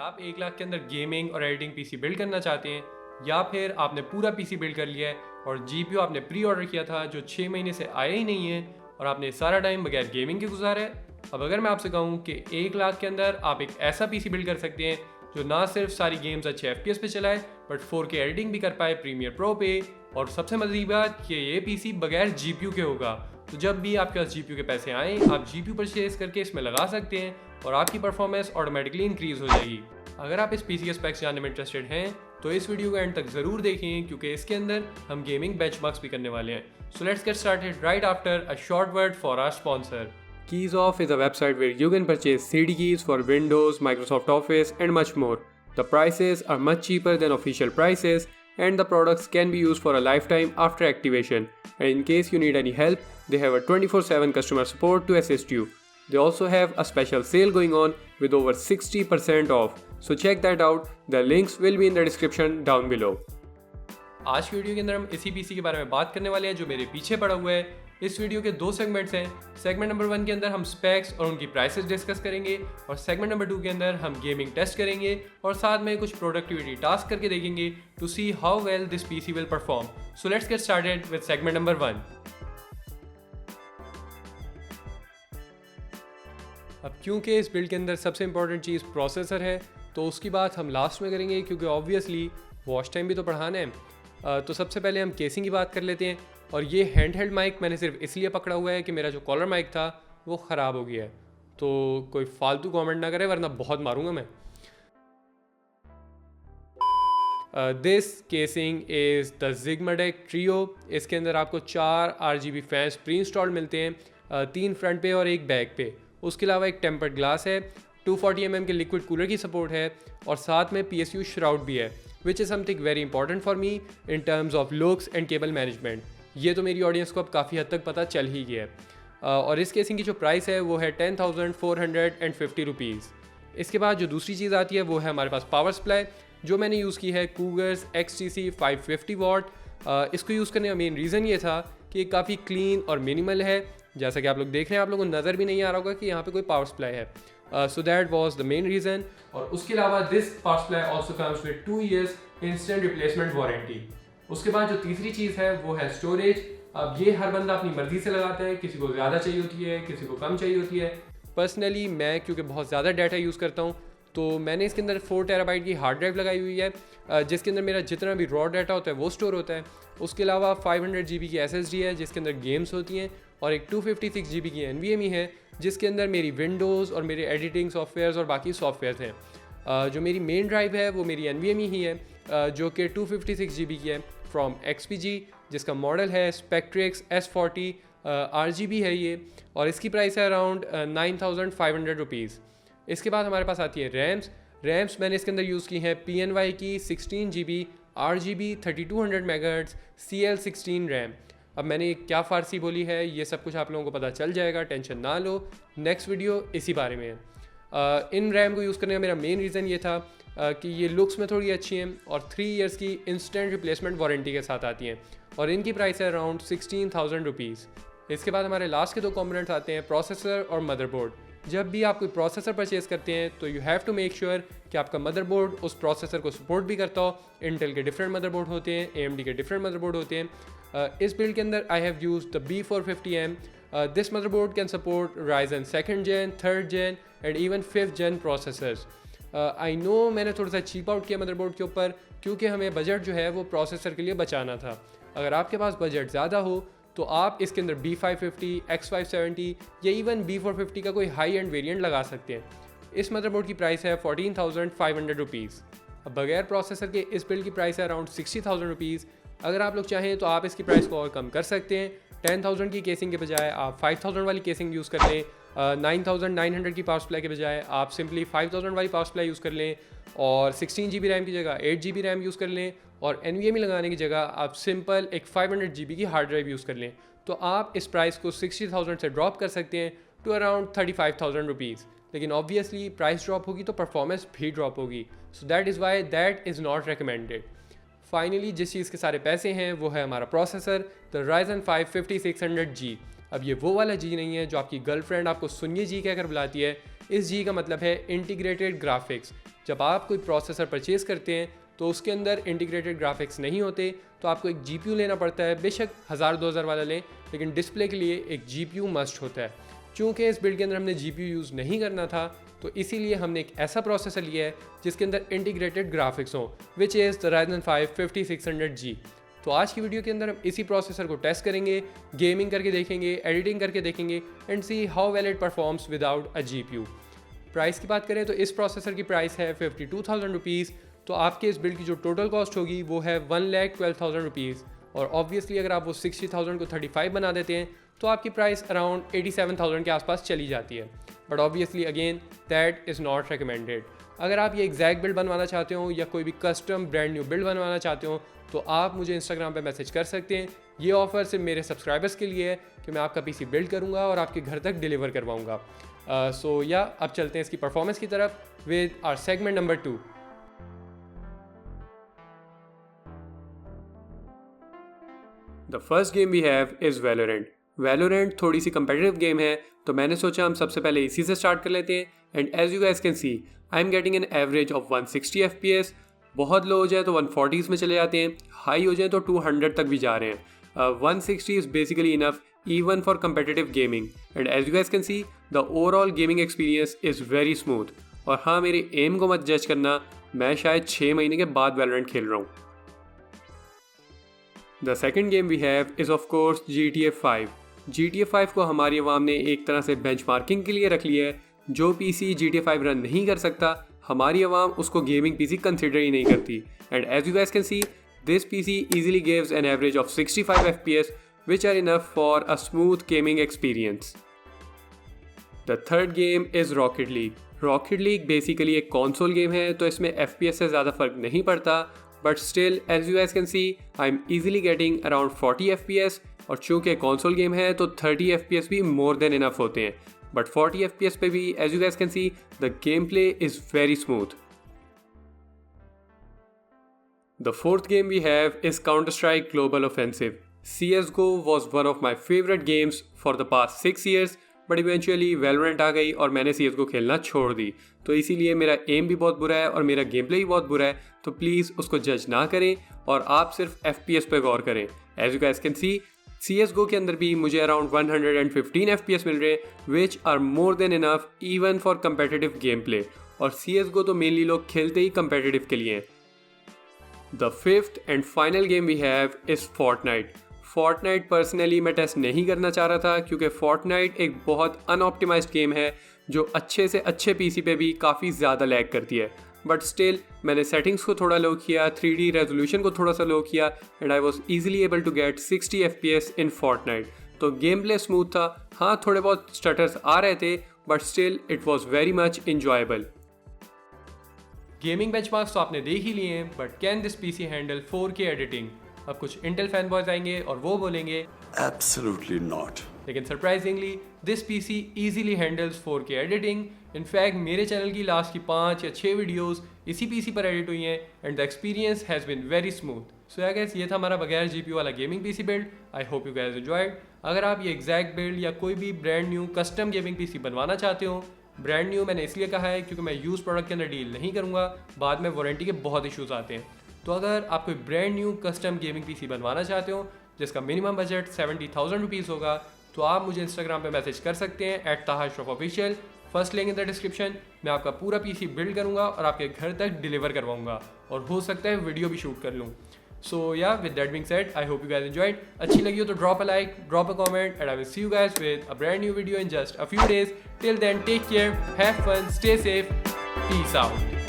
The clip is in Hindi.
आप 1 लाख के अंदर गेमिंग और एडिटिंग पीसी बिल्ड करना चाहते हैं, या फिर आपने पूरा पीसी बिल्ड कर लिया है और जीपीयू आपने प्री ऑर्डर किया था जो 6 महीने से आया ही नहीं है और आपने सारा टाइम बगैर गेमिंग के गुजारा है। अब अगर मैं आपसे कहूँ कि 1 लाख के अंदर आप एक ऐसा पीसी बिल्ड कर सकते हैं जो ना सिर्फ सारी गेम्स अच्छे FPS पे चलाए बट 4K एडिटिंग भी कर पाए प्रीमियर प्रो पे, और सबसे मज़ेदार बात कि ये पीसी बगैर जीपीयू के होगा। तो जब भी आपके पास जीपीयू के पैसे आएँ आप जीपीयू परचेज करके इसमें लगा सकते हैं और आपकी परफॉर्मेंस ऑटोमेटिकली इंक्रीज हो जाएगी। अगर आप इस पीसी के स्पेक्स जानने में इंटरेस्टेड हैं तो इस वीडियो को एंड तक ज़रूर देखें क्योंकि इसके अंदर हम गेमिंग बेंचमार्क्स भी करने वाले हैं। So let's get started right after a short word for our sponsor. KeysOff is a website where you can purchase CD keys for Windows, Microsoft Office and much more. The prices are much cheaper than official prices and the products can be used for a lifetime after activation. And in case you need any help, they have a 24/7 customer support to assist you. They also have a special sale going on with over 60% off. So check that out. The links will be in the description down below. आज की वीडियो के अंदर हम इसी पीसी के बारे में बात करने वाले हैं जो मेरे पीछे पड़ा हुआ है। इस वीडियो के 2 सेगमेंट्स हैं। सेगमेंट नंबर 1 के अंदर हम स्पेक्स और उनकी प्राइसेस डिस्कस करेंगे और सेगमेंट नंबर 2 के अंदर हम गेमिंग टेस्ट करेंगे और साथ में कुछ प्रोडक्टिविटी टास्क करके देखेंगे to see how well this PC will perform. So let's get started with segment number 1। अब क्योंकि इस बिल्ड के अंदर सबसे इंपॉर्टेंट चीज़ प्रोसेसर है तो उसकी बात हम लास्ट में करेंगे क्योंकि ऑब्वियसली वॉच टाइम भी तो बढ़ाना है। तो सबसे पहले हम केसिंग की बात कर लेते हैं। और ये हैंड हेल्ड माइक मैंने सिर्फ इसलिए पकड़ा हुआ है कि मेरा जो कॉलर माइक था वो ख़राब हो गया है, तो कोई फालतू कमेंट ना करे वरना बहुत मारूंगा मैं। This casing is the Zigmatic Trio। इसके अंदर आपको 4 RGB फैंस प्री इंस्टॉल्ड मिलते हैं, 3 फ्रंट पे और 1 बैक पे। उसके अलावा एक टेम्पर्ड ग्लास है, 240 mm के लिक्विड कूलर की सपोर्ट है और साथ में PSU श्राउड भी है, which is something very important for me in terms of looks and cable management. ये तो मेरी ऑडियंस को अब काफ़ी हद तक पता चल ही गया है। और इस केसिंग की जो प्राइस है वो है 10,450 रुपीज़। इसके बाद जो दूसरी चीज़ आती है वो है हमारे पास पावर सप्लाई, जो मैंने यूज़ की है कूगर्स XTC 550 वाट। इसको यूज़ करने का मेन रीज़न ये था कि ये काफ़ी क्लीन और मिनिमल है, जैसा कि आप लोग देख रहे हैं। आप लोगों को नज़र भी नहीं आ रहा होगा कि यहाँ पे कोई पावर सप्लाई है। So that was the main reason. और उसके अलावा this power supply also comes with 2 years instant replacement warranty. उसके बाद जो तीसरी चीज़ है वो है स्टोरेज। अब ये हर बंदा अपनी मर्ज़ी से लगाता है, किसी को ज़्यादा चाहिए होती है, किसी को कम चाहिए होती है। पर्सनली मैं क्योंकि बहुत ज़्यादा डाटा यूज़ करता हूँ तो मैंने इसके अंदर 4 TB की हार्ड ड्राइव लगाई हुई है, जिसके अंदर मेरा जितना भी रॉ डाटा होता है वो स्टोर होता है। उसके अलावा 500 GB की SSD है जिसके अंदर गेम्स होती हैं और एक 256 GB की NVMe है जिसके अंदर मेरी विंडोज़ और मेरे एडिटिंग सॉफ्टवेयर्स और बाकी सॉफ्टवेयर हैं। जो मेरी मेन ड्राइव है वो मेरी NVMe ही है, जो कि 256 GB की है फ्रॉम XPG, जिसका मॉडल है Spectrix S40 RGB है ये, और इसकी प्राइस है अराउंड 9,500 रुपीज़। इसके बाद हमारे पास आती है रैम्स मैंने इसके अंदर यूज़ की हैं PNY की 16 GB RGB 3200 MHz CL16 RAM. अब मैंने क्या फ़ारसी बोली है ये सब कुछ आप लोगों को पता चल जाएगा, टेंशन ना लो, नेक्स्ट वीडियो इसी बारे में है। इन रैम को यूज़ करने का मेरा मेन रीज़न ये था कि ये लुक्स में थोड़ी अच्छी हैं और 3 years की इंस्टेंट रिप्लेसमेंट वारंटी के साथ आती हैं और इनकी प्राइस है अराउंड 16,000 रुपीज़। इसके बाद हमारे लास्ट के 2 कंपोनेंट्स आते हैं प्रोसेसर और मदरबोर्ड। जब भी आप कोई प्रोसेसर परचेज़ करते हैं तो you have to make sure कि आपका मदरबोर्ड उस प्रोसेसर को सपोर्ट भी करता हो। इंटेल के डिफरेंट मदरबोर्ड होते हैं, AMD के डिफरेंट मदरबोर्ड होते हैं। इस बिल्ड के अंदर I have use the B450M। This motherboard can support Ryzen 2nd Gen, 3rd Gen and even 5th Gen processors. I know मैंने थोड़ा सा चीप आउट किया मदरबोर्ड के ऊपर क्योंकि हमें बजट जो है वो प्रोसेसर के लिए बचाना था। अगर आपके पास बजट ज़्यादा हो तो आप इसके अंदर B550, X570 या इवन B450 का कोई हाई एंड वेरिएंट लगा सकते हैं। इस मदरबोर्ड की प्राइस है 14,500 रुपीज़। अब बगैर प्रोसेसर के इस बिल्ड की प्राइस है अराउंड 60,000 रुपीज़। अगर आप लोग चाहें तो आप इसकी प्राइस को और कम कर सकते हैं। 10,000 की केसिंग के बजाय आप 5,000 वाली केसिंग यूज़ कर लें। 9,900 की पावर सप्लाई के बजाय आप सिंपली 5,000 वाली पावर सप्लाई यूज़ कर लें और 16 GB रैम की जगह 8 GB रैम यूज़ कर लें और NVMe लगाने की जगह आप सिंपल एक 500 GB की हार्ड ड्राइव यूज़ कर लें, तो आप इस प्राइस को 60,000 से ड्रॉप कर सकते हैं टू अराउंड 35,000 रुपीज़। लेकिन ऑब्वियसली प्राइस ड्रॉप होगी तो परफॉर्मेंस भी ड्रॉप होगी, so that is why that is not recommended. Finally जिस चीज़ के सारे पैसे हैं वो है हमारा प्रोसेसर, द Ryzen 5 5600G। अब ये वो वाला जी नहीं है जो आपकी गर्लफ्रेंड आपको सुनिए जी कहकर बुलाती है। इस जी का मतलब है इंटीग्रेटेड ग्राफिक्स। जब आप कोई प्रोसेसर परचेज़ करते हैं तो उसके अंदर इंटीग्रेटेड ग्राफिक्स नहीं होते, तो आपको एक GPU लेना पड़ता है। बेशक 1000-2000 वाला लें, लेकिन डिस्प्ले के लिए एक GPU मस्ट होता है। चूँकि इस बिल्ड के अंदर हमने GPU यूज़ नहीं करना था, तो इसीलिए हमने एक ऐसा प्रोसेसर लिया है जिसके अंदर इंटीग्रेटेड ग्राफिक्स हों, which is the Ryzen 5 5600G। तो आज की वीडियो के अंदर हम इसी प्रोसेसर को टेस्ट करेंगे, गेमिंग करके देखेंगे, एडिटिंग करके देखेंगे and C how well it performs without a GPU। Price की बात करें तो इस प्रोसेसर की प्राइस है 52,000 रुपीज़। तो आपके इस बिल्ड की जो टोटल कॉस्ट होगी वो है 1,12,000 रुपीज़। और ऑब्वियसली अगर आप वो 60,000 को 35 बना देते हैं तो आपकी प्राइस अराउंड 87,000 के आसपास चली जाती है। But obviously again that is not recommended. अगर आप ये एग्जैक्ट बिल्ड बनवाना चाहते हो या कोई भी कस्टम ब्रांड न्यू बिल्ड बनवाना चाहते हो तो आप मुझे इंस्टाग्राम पे मैसेज कर सकते हैं। ये ऑफ़र सिर्फ मेरे सब्सक्राइबर्स के लिए है कि मैं आपका PC बिल्ड करूँगा और आपके घर तक डिलीवर करवाऊँगा। सो या अब चलते हैं इसकी परफॉर्मेंस की तरफ with our segment number 2। The first game we have is Valorant. Valorant थोड़ी सी कंपेटिटिव गेम है, तो मैंने सोचा हम सबसे पहले इसी से स्टार्ट कर लेते हैं। And as you guys can see I am getting an average of 160 FPS। बहुत लो हो जाए तो 140s में चले जाते हैं, हाई हो जाए तो 200 तक भी जा रहे हैं। 160 is basically enough even for competitive gaming, and as you guys can see the overall gaming experience is very smooth। और हाँ, मेरे एम को मत जज करना, मैं शायद 6 महीने के बाद Valorant खेल रहा हूँ। The second game we have is of course GTA 5। GTA 5 को हमारी अवाम ने एक तरह से बेंचमार्किंग के लिए रख लिया है। जो PC GTA 5 रन नहीं कर सकता, हमारी अवाम उसको गेमिंग PC कंसिडर ही नहीं करती। And as you guys can see this PC easily gives an average of 65 FPS which are enough for a smooth gaming experience। The third game is Rocket League। Rocket League basically एक console game है, तो इसमें FPS से ज़्यादा फ़र्क नहीं पड़ता, but still as you guys can see I'm easily getting around 40 FPS। और चूँकि console game है तो 30 FPS भी more than enough होते हैं, but 40 FPS पे भी as you guys can see the gameplay is very smooth। The fourth game we have is Counter-Strike Global Offensive। CSGO was one of my favorite games for the past 6 years, but eventually Valorant आ गई और मैंने CSGO खेलना छोड़ दी। तो इसीलिए मेरा एम भी बहुत बुरा है और मेरा गेम प्ले भी बहुत बुरा है, तो प्लीज़ उसको जज ना करें और आप सिर्फ FPS पे गौर करें। As you guys can see CSGO के अंदर भी मुझे अराउंड 115 FPS मिल रहे हैं, which are more than enough even for competitive gameplay। और CSGO तो मेनली लोग खेलते ही competitive के लिए हैं। The fifth and final game we have is Fortnite। Fortnite personally मैं टेस्ट नहीं करना चाह रहा था क्योंकि Fortnite एक बहुत अनऑप्टिमाइज्ड गेम है जो अच्छे से अच्छे PC पे भी काफ़ी ज़्यादा लैग करती है। बट स्टिल मैंने सेटिंग्स को थोड़ा लो किया, 3D रेजोल्यूशन को थोड़ा सा लो किया and I was easily able to get 60 FPS in Fortnite। तो गेम प्ले स्मूथ था, हाँ थोड़े बहुत स्टटर्स आ रहे थे, but still it was very much enjoyable. Gaming benchmarks तो आपने देख ही लिए हैं, but can this PC handle 4K editing? अब कुछ इंटेल फैन बॉयज आएंगे और वो बोलेंगे Absolutely not। लेकिन surprisingly this PC easily handles 4K editing. In fact मेरे चैनल की लास्ट की 5 या 6 वीडियोस इसी PC पर एडिट हुई हैं and the experience has been very smooth. So I guess ये था हमारा बगैर GPU वाला gaming PC build. I hope you guys enjoyed. अगर आप ये एग्जैक्ट बिल्ड या कोई भी brand new custom gaming PC बनवाना चाहते हो, ब्रांड न्यू मैंने इसलिए कहा है क्योंकि मैं यूज़ प्रोडक्ट के अंदर डील नहीं करूँगा, बाद में वारंटी के बहुत इशूज़ आते हैं। तो अगर आप कोई brand new custom gaming PC बनवाना चाहते हो जिसका मिनिमम बजट 70,000 रुपीज़ होगा, तो आप मुझे इंस्टाग्राम पे मैसेज कर सकते हैं @taha_shroff_official। First link in the description. मैं आपका पूरा PC बिल्ड करूँगा और आपके घर तक डिलीवर करवाऊँगा और हो सकता है वीडियो भी शूट कर लूँ। So yeah with that being said I hope you guys enjoyed. अच्छी लगी हो तो drop a like, drop a comment and I will see you guys with a brand new video in just a few days. Till then take care, have fun, stay safe, peace out.